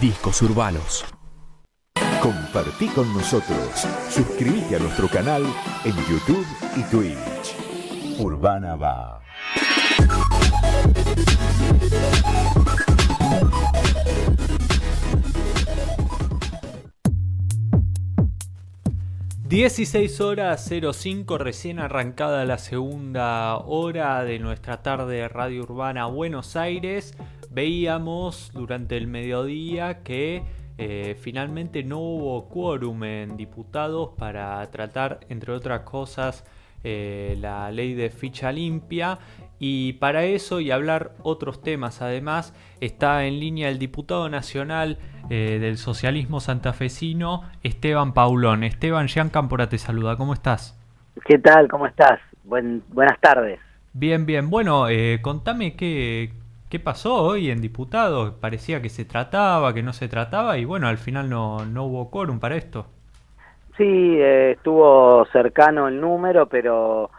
Discos urbanos. Compartí con nosotros. Suscríbete a nuestro canal en YouTube y Twitch. Urbana va. (16:05), recién arrancada la segunda hora de nuestra tarde de Radio Urbana Buenos Aires. Veíamos durante el mediodía que finalmente no hubo quórum en diputados para tratar, entre otras cosas, la ley de ficha limpia. Y para eso y hablar otros temas además, está en línea el diputado nacional del socialismo santafesino, Esteban Paulón. Esteban, Jean Cámpora te saluda, ¿cómo estás? ¿Qué tal? ¿Cómo estás? Buenas tardes. Bien, bien. Bueno, contame qué pasó hoy en diputados. Parecía que se trataba, que no se trataba, y bueno, al final no hubo quórum para esto. Sí, estuvo cercano el número, pero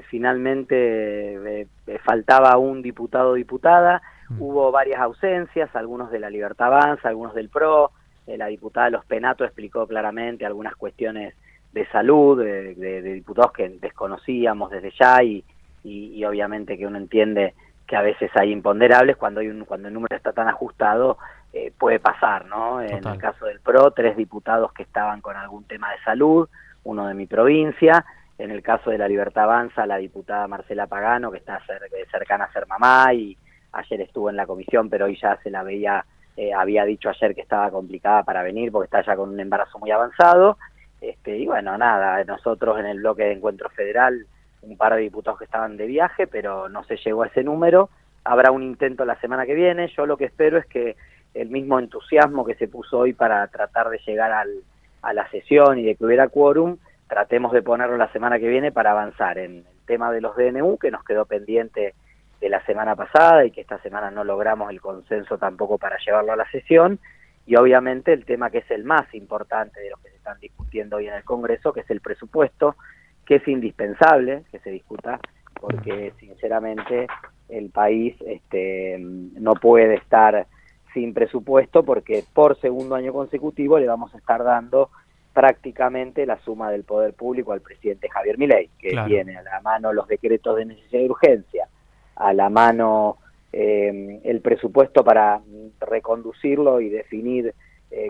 finalmente faltaba un diputado o diputada. Hubo varias ausencias, algunos de la Libertad Avanza, algunos del PRO. La diputada Los Penato explicó claramente algunas cuestiones de salud, de diputados que desconocíamos desde ya, y obviamente que uno entiende que a veces hay imponderables cuando el número está tan ajustado. Puede pasar, ¿no? Total. En el caso del PRO, 3 diputados que estaban con algún tema de salud, uno de mi provincia. En el caso de la Libertad Avanza, la diputada Marcela Pagano, que está cercana a ser mamá, y ayer estuvo en la comisión, pero hoy ya se la veía, había dicho ayer que estaba complicada para venir porque está ya con un embarazo muy avanzado. Y bueno, nada, nosotros en el bloque de Encuentro Federal, un par de diputados que estaban de viaje, pero no se llegó a ese número. Habrá un intento la semana que viene. Yo lo que espero es que el mismo entusiasmo que se puso hoy para tratar de llegar a la sesión y de que hubiera quórum, tratemos de ponerlo la semana que viene para avanzar en el tema de los DNU, que nos quedó pendiente de la semana pasada y que esta semana no logramos el consenso tampoco para llevarlo a la sesión, y obviamente el tema que es el más importante de los que se están discutiendo hoy en el Congreso, que es el presupuesto, que es indispensable que se discuta, porque sinceramente el país no puede estar sin presupuesto, porque por segundo año consecutivo le vamos a estar dando prácticamente la suma del poder público al presidente Javier Milei, que claro, tiene a la mano los decretos de necesidad y urgencia, a la mano el presupuesto para reconducirlo y definir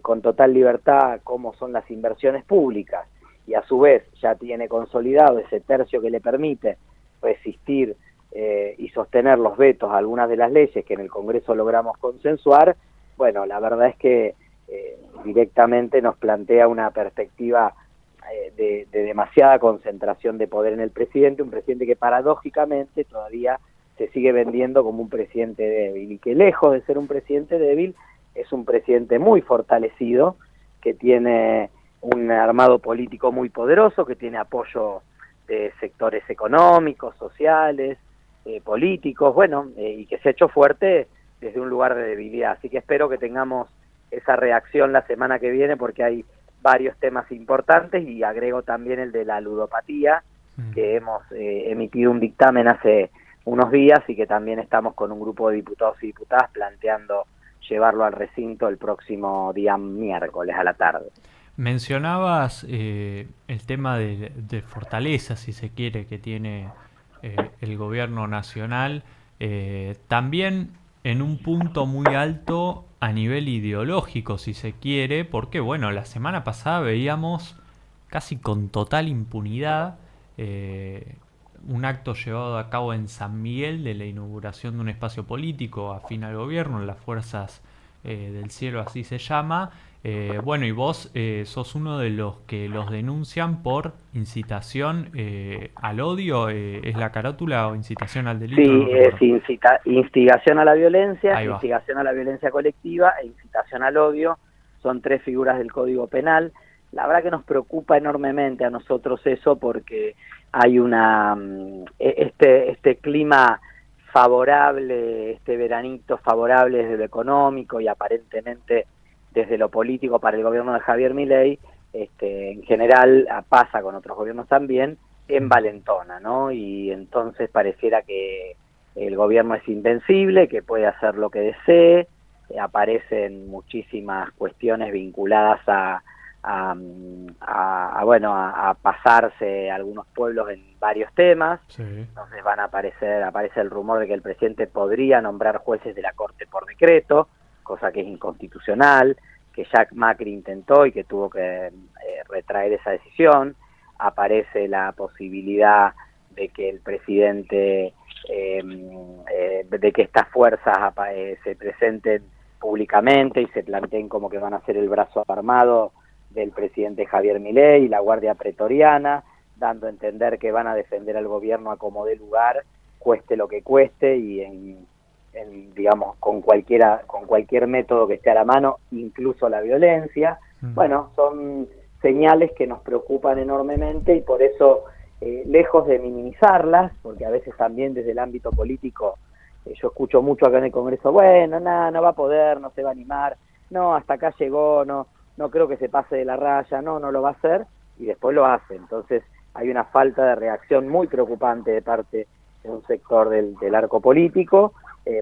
con total libertad cómo son las inversiones públicas, y a su vez ya tiene consolidado ese tercio que le permite resistir y sostener los vetos a algunas de las leyes que en el Congreso logramos consensuar. Bueno, la verdad es que directamente nos plantea una perspectiva de demasiada concentración de poder en el presidente, un presidente que paradójicamente todavía se sigue vendiendo como un presidente débil, y que lejos de ser un presidente débil es un presidente muy fortalecido, que tiene un armado político muy poderoso, que tiene apoyo de sectores económicos, sociales, políticos, bueno, y que se ha hecho fuerte desde un lugar de debilidad. Así que espero que tengamos esa reacción la semana que viene, porque hay varios temas importantes, y agrego también el de la ludopatía, que hemos emitido un dictamen hace unos días y que también estamos con un grupo de diputados y diputadas planteando llevarlo al recinto el próximo día miércoles a la tarde. Mencionabas el tema de fortaleza, si se quiere, que tiene el gobierno nacional, también en un punto muy alto a nivel ideológico, si se quiere, porque bueno, la semana pasada veíamos casi con total impunidad un acto llevado a cabo en San Miguel de la inauguración de un espacio político afín al gobierno, en las Fuerzas del Cielo, así se llama. Bueno, y vos sos uno de los que los denuncian por incitación al odio. ¿Es la carátula o incitación al delito? Sí, no es instigación a la violencia, instigación a la violencia colectiva e incitación al odio. Son 3 figuras del Código Penal. La verdad que nos preocupa enormemente a nosotros eso, porque hay este clima favorable, este veranito favorable desde lo económico y aparentemente desde lo político para el gobierno de Javier Milei. En general pasa con otros gobiernos también, envalentona, ¿no? Y entonces pareciera que el gobierno es invencible, que puede hacer lo que desee, aparecen muchísimas cuestiones vinculadas a pasarse algunos pueblos en varios temas. Sí. Entonces aparece el rumor de que el presidente podría nombrar jueces de la Corte por decreto, cosa que es inconstitucional, que Jack Macri intentó y que tuvo que retraer esa decisión. Aparece la posibilidad de que el presidente, de que estas fuerzas se presenten públicamente y se planteen como que van a ser el brazo armado del presidente Javier Milei y la Guardia Pretoriana, dando a entender que van a defender al gobierno a como dé lugar, cueste lo que cueste, y digamos, con cualquier método que esté a la mano, incluso la violencia. Bueno, son señales que nos preocupan enormemente, y por eso, lejos de minimizarlas, porque a veces también desde el ámbito político, yo escucho mucho acá en el Congreso, bueno, no va a poder, no se va a animar, no, hasta acá llegó, no creo que se pase de la raya, no lo va a hacer, y después lo hace. Entonces hay una falta de reacción muy preocupante de parte de un sector del arco político.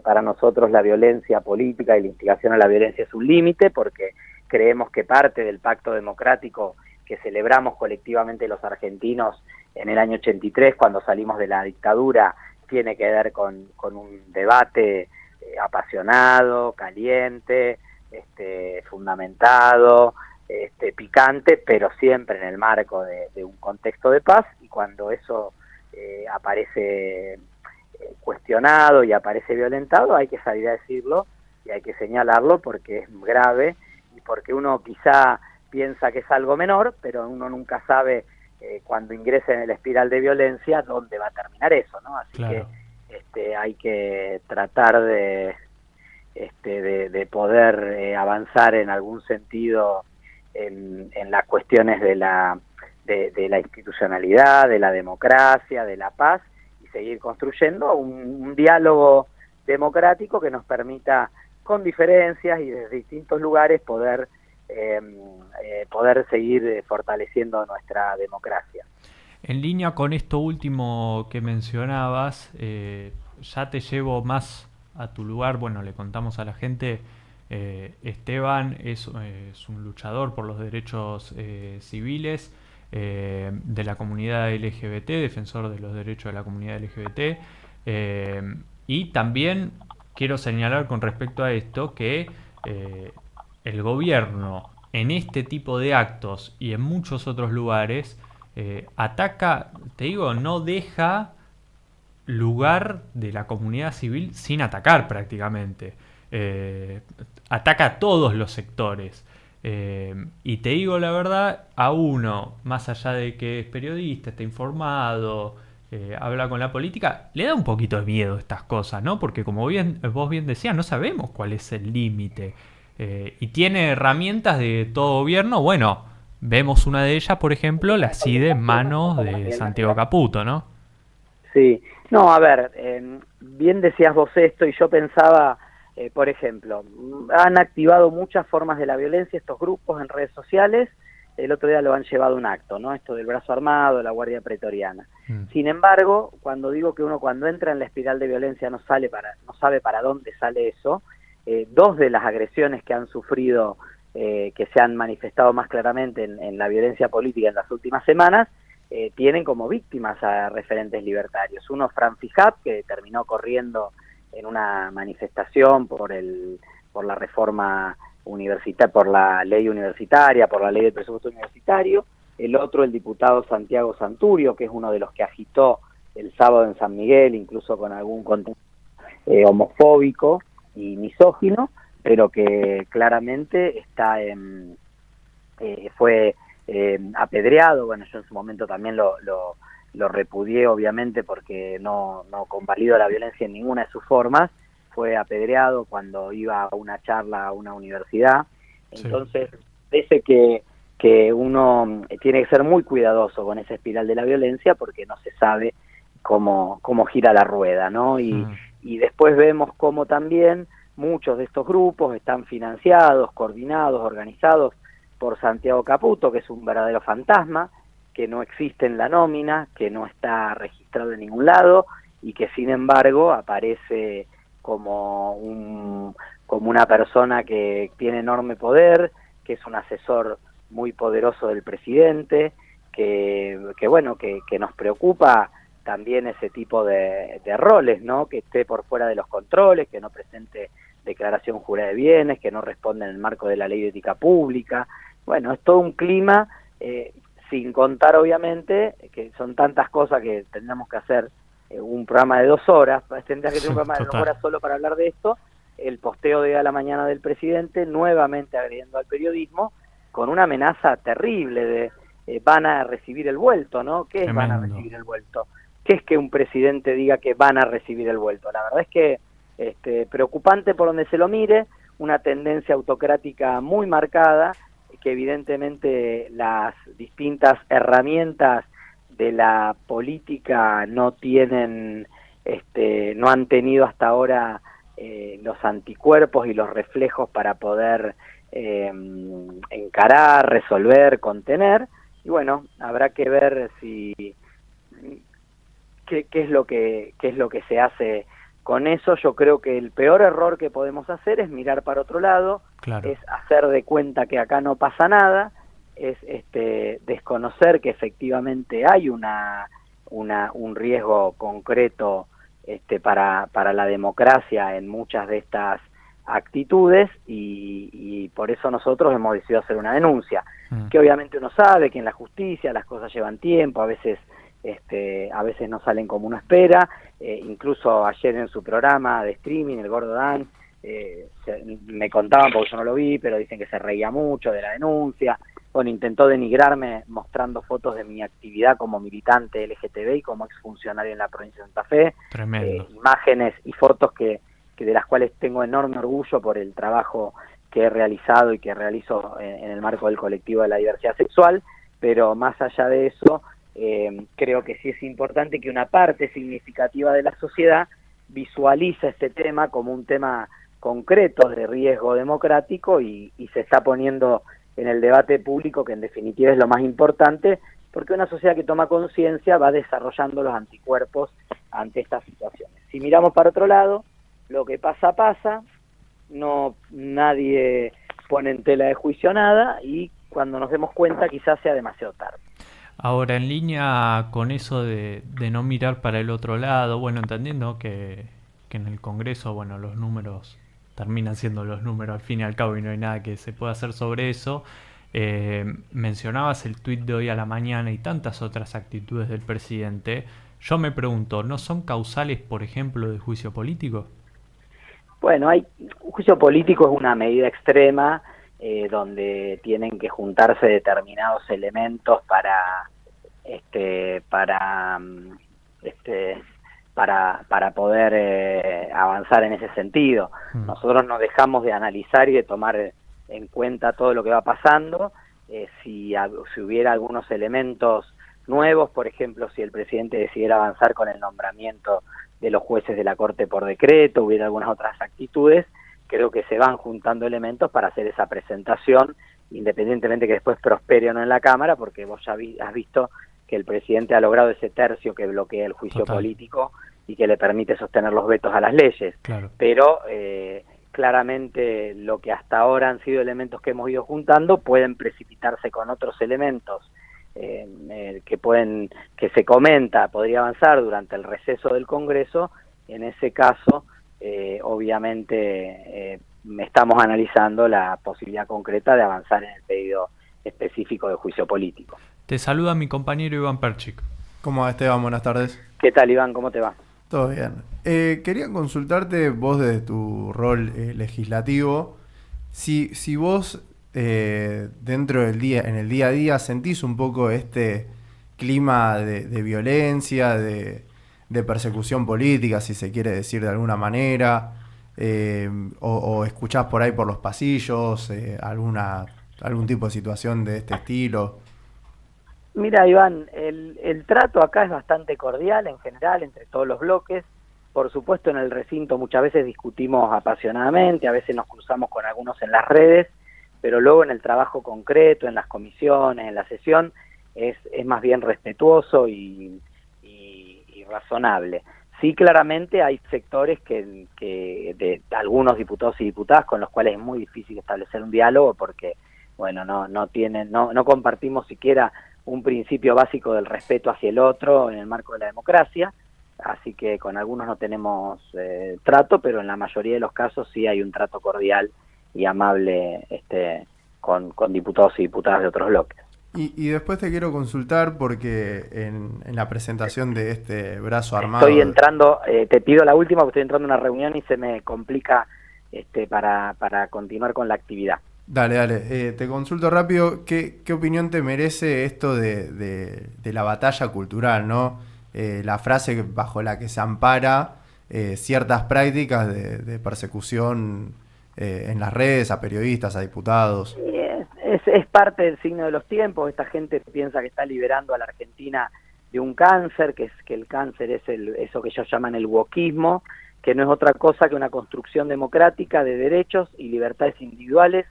Para nosotros la violencia política y la instigación a la violencia es un límite, porque creemos que parte del pacto democrático que celebramos colectivamente los argentinos en el año 83, cuando salimos de la dictadura, tiene que ver con un debate apasionado, caliente, fundamentado, picante, pero siempre en el marco de un contexto de paz. Y cuando eso aparece cuestionado y aparece violentado, hay que salir a decirlo y hay que señalarlo, porque es grave y porque uno quizá piensa que es algo menor, pero uno nunca sabe cuando ingrese en el espiral de violencia dónde va a terminar eso, ¿no? Así Claro. que hay que tratar de poder avanzar en algún sentido en las cuestiones de la institucionalidad, de la democracia, de la paz, y seguir construyendo un diálogo democrático que nos permita, con diferencias y desde distintos lugares, poder seguir fortaleciendo nuestra democracia. En línea con esto último que mencionabas, ya te llevo más a tu lugar. Bueno, le contamos a la gente, Esteban es un luchador por los derechos civiles de la comunidad LGBT, defensor de los derechos de la comunidad LGBT, y también quiero señalar con respecto a esto que el gobierno en este tipo de actos y en muchos otros lugares ataca, te digo, no deja lugar de la comunidad civil sin atacar prácticamente. Ataca a todos los sectores. Y te digo la verdad, a uno, más allá de que es periodista, está informado, habla con la política, le da un poquito de miedo estas cosas, ¿no? Porque como vos bien decías, no sabemos cuál es el límite. Y tiene herramientas de todo gobierno. Bueno, vemos una de ellas, por ejemplo, la CIDE en manos de Santiago Caputo, ¿no? Sí, no, a ver, bien decías vos esto, y yo pensaba, por ejemplo, han activado muchas formas de la violencia estos grupos en redes sociales. El otro día lo han llevado a un acto, ¿no? Esto del brazo armado, la Guardia Pretoriana. Sin embargo, cuando digo que uno cuando entra en la espiral de violencia no sabe para dónde sale eso, dos de las agresiones que han sufrido, que se han manifestado más claramente en la violencia política en las últimas semanas, tienen como víctimas a referentes libertarios. Uno, Fran Fijat, que terminó corriendo en una manifestación por la reforma universitaria, por la ley universitaria, por la ley del presupuesto universitario. El otro, el diputado Santiago Santurio, que es uno de los que agitó el sábado en San Miguel, incluso con algún contenido homofóbico y misógino, pero que claramente fue apedreado. Bueno, yo en su momento también lo repudié, obviamente, porque no convalido la violencia en ninguna de sus formas. Fue apedreado cuando iba a una charla a una universidad. Entonces, parece que uno tiene que ser muy cuidadoso con esa espiral de la violencia, porque no se sabe cómo gira la rueda, ¿no? Y después vemos cómo también muchos de estos grupos están financiados, coordinados, organizados por Santiago Caputo, que es un verdadero fantasma, que no existe en la nómina, que no está registrado en ningún lado, y que sin embargo aparece como como una persona que tiene enorme poder, que es un asesor muy poderoso del presidente, que nos preocupa también ese tipo de roles, ¿no? Que esté por fuera de los controles, que no presente declaración jurada de bienes, que no responde en el marco de la ley de ética pública. Bueno, es todo un clima, sin contar obviamente que son tantas cosas que tendríamos que hacer un programa de 2 horas, tendría que tener un programa de 2 horas solo para hablar de esto, el posteo de hoy a la mañana del presidente, nuevamente agrediendo al periodismo, con una amenaza terrible de van a recibir el vuelto, ¿no? ¿Qué es van a recibir el vuelto? ¿Qué es que un presidente diga que van a recibir el vuelto? La verdad es que preocupante por donde se lo mire, una tendencia autocrática muy marcada, que evidentemente las distintas herramientas de la política no han tenido hasta ahora los anticuerpos y los reflejos para poder encarar, resolver, contener, y bueno, habrá que ver qué es lo que se hace con eso. Yo creo que el peor error que podemos hacer es mirar para otro lado, Claro. es hacer de cuenta que acá no pasa nada, es desconocer que efectivamente hay un riesgo concreto para la democracia en muchas de estas actitudes, y por eso nosotros hemos decidido hacer una denuncia, que obviamente uno sabe que en la justicia las cosas llevan tiempo, a veces no salen como uno espera, incluso ayer en su programa de streaming, el Gordo Dan, me contaban, porque yo no lo vi, pero dicen que se reía mucho de la denuncia. Bueno, intentó denigrarme mostrando fotos de mi actividad como militante LGTB y como exfuncionario en la provincia de Santa Fe. Tremendo. Imágenes y fotos que de las cuales tengo enorme orgullo por el trabajo que he realizado y que realizo en el marco del colectivo de la diversidad sexual, pero más allá de eso, creo que sí es importante que una parte significativa de la sociedad visualice este tema como un tema concreto de riesgo democrático y se está poniendo en el debate público, que en definitiva es lo más importante, porque una sociedad que toma conciencia va desarrollando los anticuerpos ante estas situaciones. Si miramos para otro lado, lo que pasa, nadie pone en tela de juicio nada, y cuando nos demos cuenta quizás sea demasiado tarde. Ahora, en línea con eso de no mirar para el otro lado, bueno, entendiendo que en el Congreso, bueno, los números terminan siendo los números al fin y al cabo y no hay nada que se pueda hacer sobre eso, mencionabas el tuit de hoy a la mañana y tantas otras actitudes del presidente. Yo me pregunto, ¿no son causales, por ejemplo, de juicio político? Bueno, un juicio político es una medida extrema donde tienen que juntarse determinados elementos para poder avanzar en ese sentido. Nosotros no dejamos de analizar y de tomar en cuenta todo lo que va pasando. Si hubiera algunos elementos nuevos, por ejemplo, si el presidente decidiera avanzar con el nombramiento de los jueces de la Corte por decreto, hubiera algunas otras actitudes, creo que se van juntando elementos para hacer esa presentación, independientemente que después prospere o no en la Cámara, porque vos ya has visto que el presidente ha logrado ese tercio que bloquea el juicio político y que le permite sostener los vetos a las leyes. Claro. Pero claramente lo que hasta ahora han sido elementos que hemos ido juntando pueden precipitarse con otros elementos que se comenta podría avanzar durante el receso del Congreso. En ese caso, obviamente estamos analizando la posibilidad concreta de avanzar en el pedido específico de juicio político. Te saluda mi compañero Iván Perchik. ¿Cómo va, Esteban? Buenas tardes. ¿Qué tal, Iván? ¿Cómo te va? Todo bien. Quería consultarte, vos desde tu rol legislativo, si vos dentro del día, en el día a día, sentís un poco este clima de violencia, de persecución política, si se quiere decir de alguna manera, o escuchás por ahí por los pasillos algún tipo de situación de este estilo. Mira, Iván, el trato acá es bastante cordial en general entre todos los bloques. Por supuesto, en el recinto muchas veces discutimos apasionadamente, a veces nos cruzamos con algunos en las redes, pero luego en el trabajo concreto, en las comisiones, en la sesión, es más bien respetuoso y razonable. Sí, claramente hay sectores que de algunos diputados y diputadas con los cuales es muy difícil establecer un diálogo porque, bueno, no compartimos siquiera un principio básico del respeto hacia el otro en el marco de la democracia, así que con algunos no tenemos trato, pero en la mayoría de los casos sí hay un trato cordial y amable con diputados y diputadas de otros bloques. Y después te quiero consultar porque en la presentación de este brazo armado... Estoy entrando, te pido la última porque estoy entrando en una reunión y se me complica para continuar con la actividad. Dale, te consulto rápido, ¿qué opinión te merece esto de la batalla cultural, ¿no? La frase bajo la que se ampara ciertas prácticas de persecución en las redes a periodistas, a diputados. Es parte del signo de los tiempos. Esta gente piensa que está liberando a la Argentina de un cáncer, que el cáncer es eso que ellos llaman el wokismo, que no es otra cosa que una construcción democrática de derechos y libertades individuales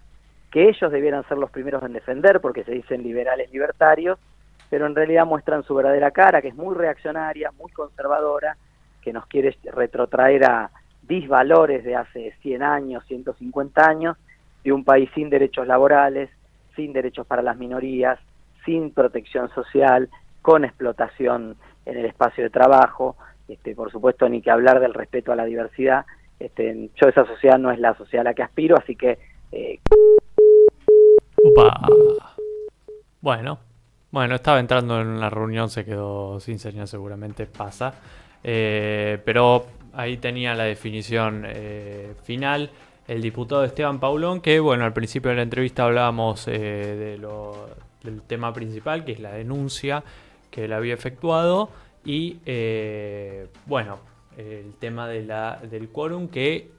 que ellos debieran ser los primeros en defender porque se dicen liberales libertarios, pero en realidad muestran su verdadera cara, que es muy reaccionaria, muy conservadora, que nos quiere retrotraer a disvalores de hace 100 años, 150 años, de un país sin derechos laborales, sin derechos para las minorías, sin protección social, con explotación en el espacio de trabajo, por supuesto ni que hablar del respeto a la diversidad. Yo esa sociedad no es la sociedad a la que aspiro, así que... Upa. Bueno, estaba entrando en una reunión, se quedó sin señal, seguramente pasa. Pero ahí tenía la definición final el diputado Esteban Paulón, que bueno, al principio de la entrevista hablábamos del tema principal, que es la denuncia que él había efectuado, y bueno, el tema del quórum, que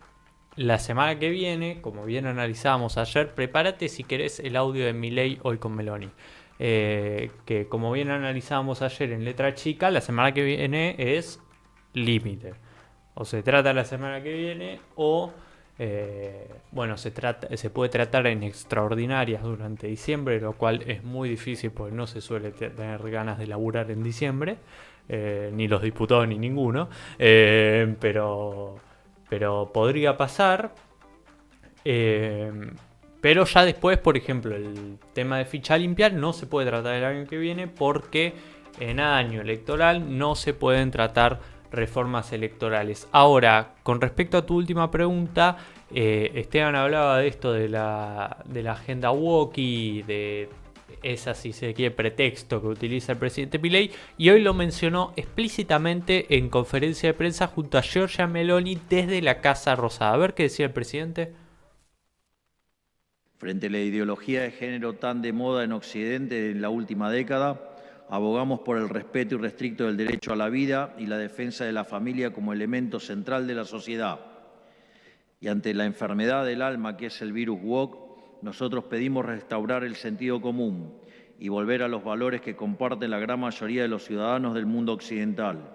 la semana que viene, como bien analizábamos ayer, prepárate si querés el audio de Milei hoy con Meloni. Que como bien analizábamos ayer en letra chica, la semana que viene es límite. O se trata la semana que viene o bueno, se puede tratar en extraordinarias durante diciembre, lo cual es muy difícil porque no se suele tener ganas de laburar en diciembre, ni los diputados ni ninguno, pero podría pasar. Pero ya después, por ejemplo, el tema de ficha limpia no se puede tratar el año que viene porque en año electoral no se pueden tratar reformas electorales. Ahora, con respecto a tu última pregunta, Esteban hablaba de esto de la agenda woke y de esa, si se quiere, pretexto que utiliza el presidente Milei, y hoy lo mencionó explícitamente en conferencia de prensa junto a Giorgia Meloni desde la Casa Rosada. A ver qué decía el presidente. Frente a la ideología de género tan de moda en Occidente en la última década, abogamos por el respeto irrestricto del derecho a la vida y la defensa de la familia como elemento central de la sociedad. Y ante la enfermedad del alma que es el virus woke, nosotros pedimos restaurar el sentido común y volver a los valores que comparten la gran mayoría de los ciudadanos del mundo occidental.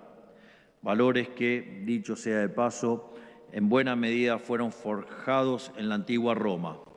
Valores que, dicho sea de paso, en buena medida fueron forjados en la antigua Roma.